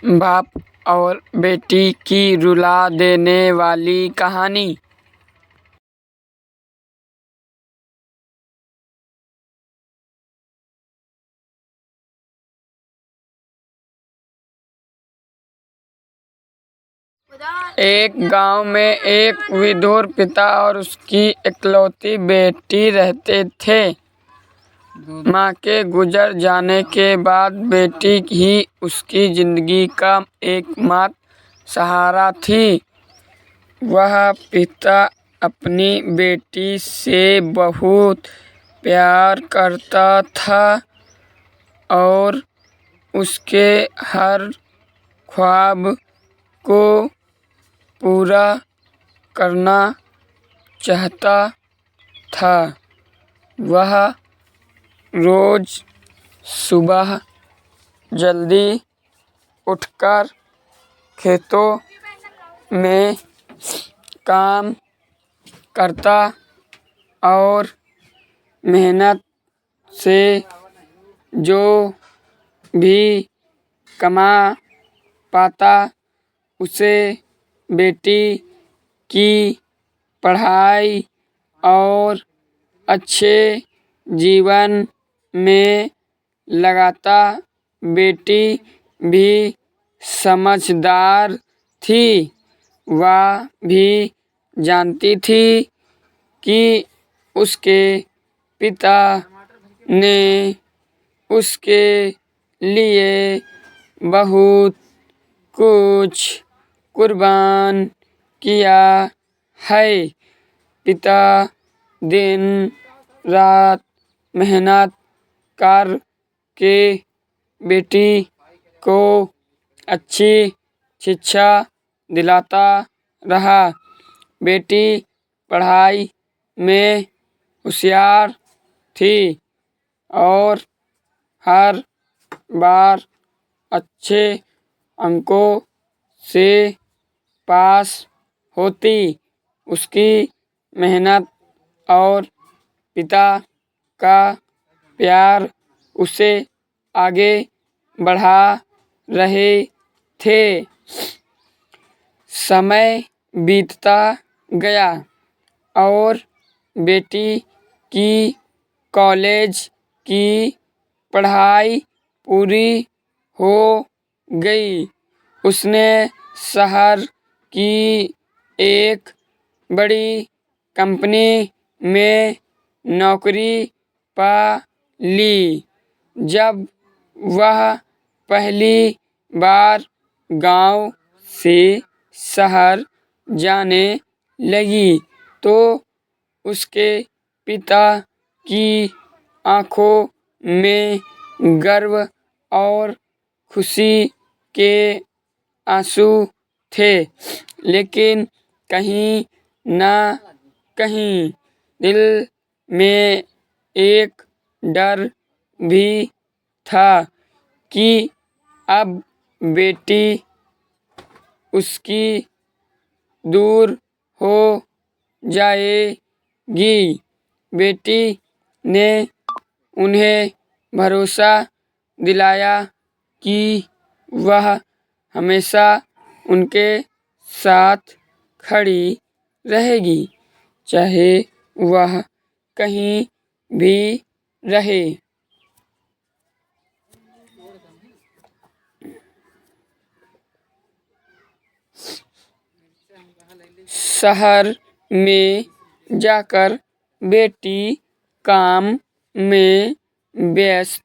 बाप और बेटी की रुला देने वाली कहानी। एक गांव में एक विधुर पिता और उसकी इकलौती बेटी रहते थे। माँ के गुजर जाने के बाद बेटी ही उसकी जिंदगी का एकमात्र सहारा थी। वह पिता अपनी बेटी से बहुत प्यार करता था और उसके हर ख्वाब को पूरा करना चाहता था। वह रोज सुबह जल्दी उठकर खेतों में काम करता और मेहनत से जो भी कमा पाता उसे बेटी की पढ़ाई और अच्छे जीवन में लगाता। बेटी भी समझदार थी। वह भी जानती थी कि उसके पिता ने उसके लिए बहुत कुछ कुर्बान किया है। पिता दिन रात मेहनत कर के बेटी को अच्छी शिक्षा दिलाता रहा। बेटी पढ़ाई में होशियार थी और हर बार अच्छे अंकों से पास होती। उसकी मेहनत और पिता का प्यार उसे आगे बढ़ा रहे थे। समय बीतता गया और बेटी की कॉलेज की पढ़ाई पूरी हो गई। उसने शहर की एक बड़ी कंपनी में नौकरी पा ली। जब वह पहली बार गांव से शहर जाने लगी तो उसके पिता की आंखों में गर्व और खुशी के आंसू थे, लेकिन कहीं न कहीं दिल में एक डर भी था कि अब बेटी उसकी दूर हो जाएगी। बेटी ने उन्हें भरोसा दिलाया कि वह हमेशा उनके साथ खड़ी रहेगी, चाहे वह कहीं भी रहे। शहर में जाकर बेटी काम में व्यस्त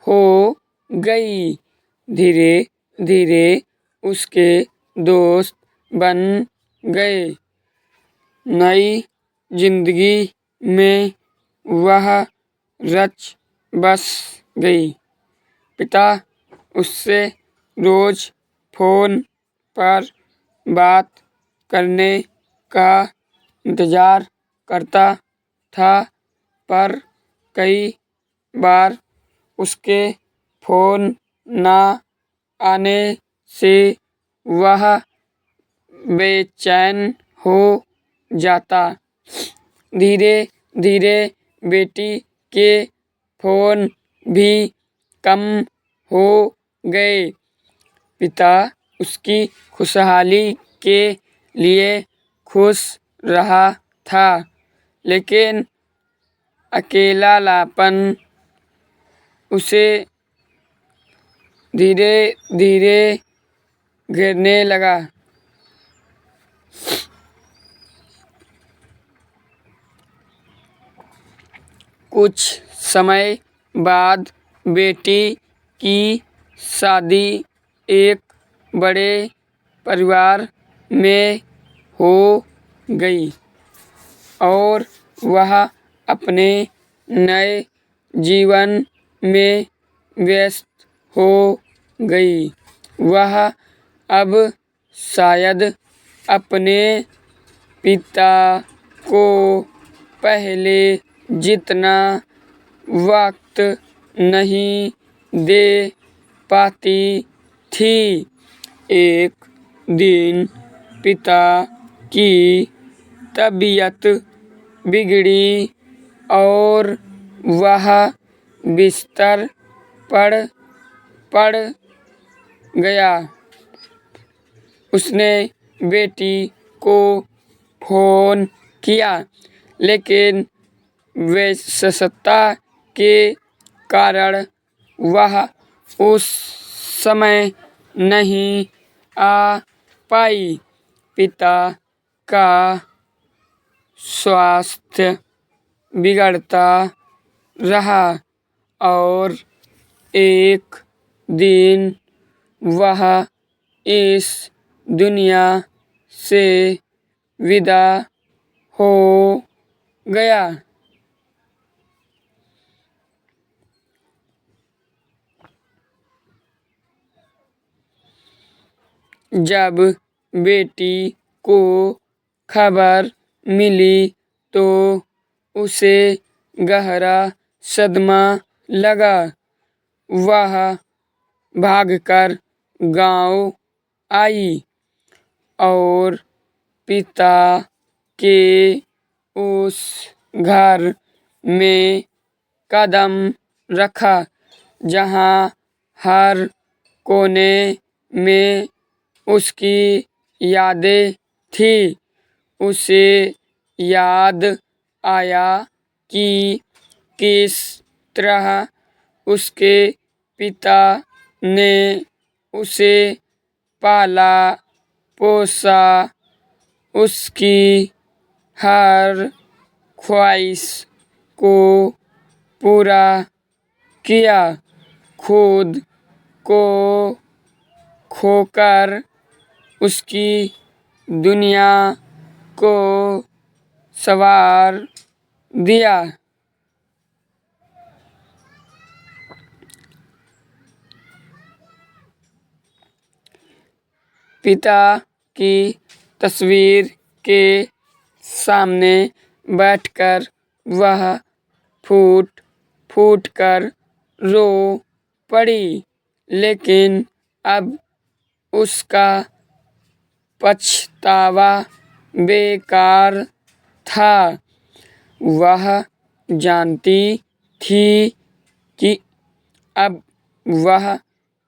हो गई। धीरे धीरे उसके दोस्त बन गए। नई जिंदगी में वह रच बस गई। पिता उससे रोज फोन पर बात करने का इंतजार करता था, पर कई बार उसके फोन न आने से वह बेचैन हो जाता। धीरे धीरे बेटी के फोन भी कम हो गए। पिता उसकी खुशहाली के लिए खुश रहा था, लेकिन अकेलापन उसे धीरे धीरे घेरने लगा। कुछ समय बाद बेटी की शादी एक बड़े परिवार में हो गई और वह अपने नए जीवन में व्यस्त हो गई। वह अब शायद अपने पिता को पहले जितना वक्त नहीं दे पाती थी। एक दिन पिता की तबीयत बिगड़ी और वह बिस्तर पर पड़ गया। उसने बेटी को फोन किया, लेकिन व्यस्तता के कारण वह उस समय नहीं आ पाई। पिता का स्वास्थ्य बिगड़ता रहा और एक दिन वह इस दुनिया से विदा हो गया। जब बेटी को खबर मिली तो उसे गहरा सदमा लगा। वह भागकर गांव आई और पिता के उस घर में कदम रखा जहां हर कोने में उसकी यादें थी। उसे याद आया कि किस तरह उसके पिता ने उसे पाला पोसा, उसकी हर ख्वाहिश को पूरा किया। खुद को खोकर उसकी दुनिया को संवार दिया। पिता की तस्वीर के सामने बैठकर वह फूट फूट कर रो पड़ी, लेकिन अब उसका पछतावा बेकार था। वह जानती थी कि अब वह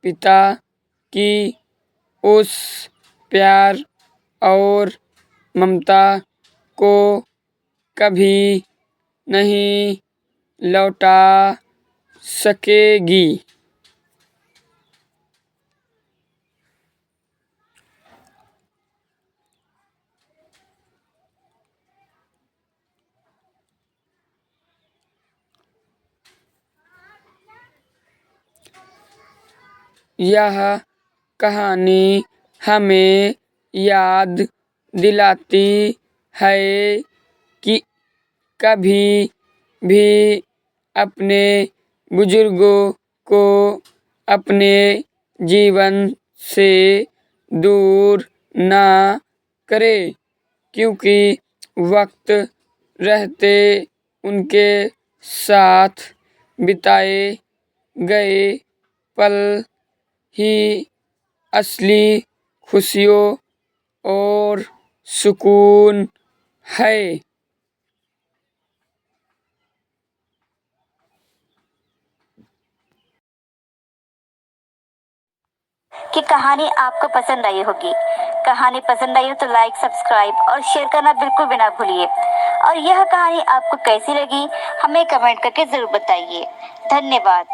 पिता की उस प्यार और ममता को कभी नहीं लौटा सकेगी। यह कहानी हमें याद दिलाती है कि कभी भी अपने बुजुर्गों को अपने जीवन से दूर ना करें, क्योंकि वक्त रहते उनके साथ बिताए गए पल ही असली खुशियों और सुकून है। कि कहानी आपको पसंद आई होगी। कहानी पसंद आई हो तो लाइक, सब्सक्राइब और शेयर करना बिल्कुल भी ना भूलिए। और यह कहानी आपको कैसी लगी हमें कमेंट करके जरूर बताइए। धन्यवाद।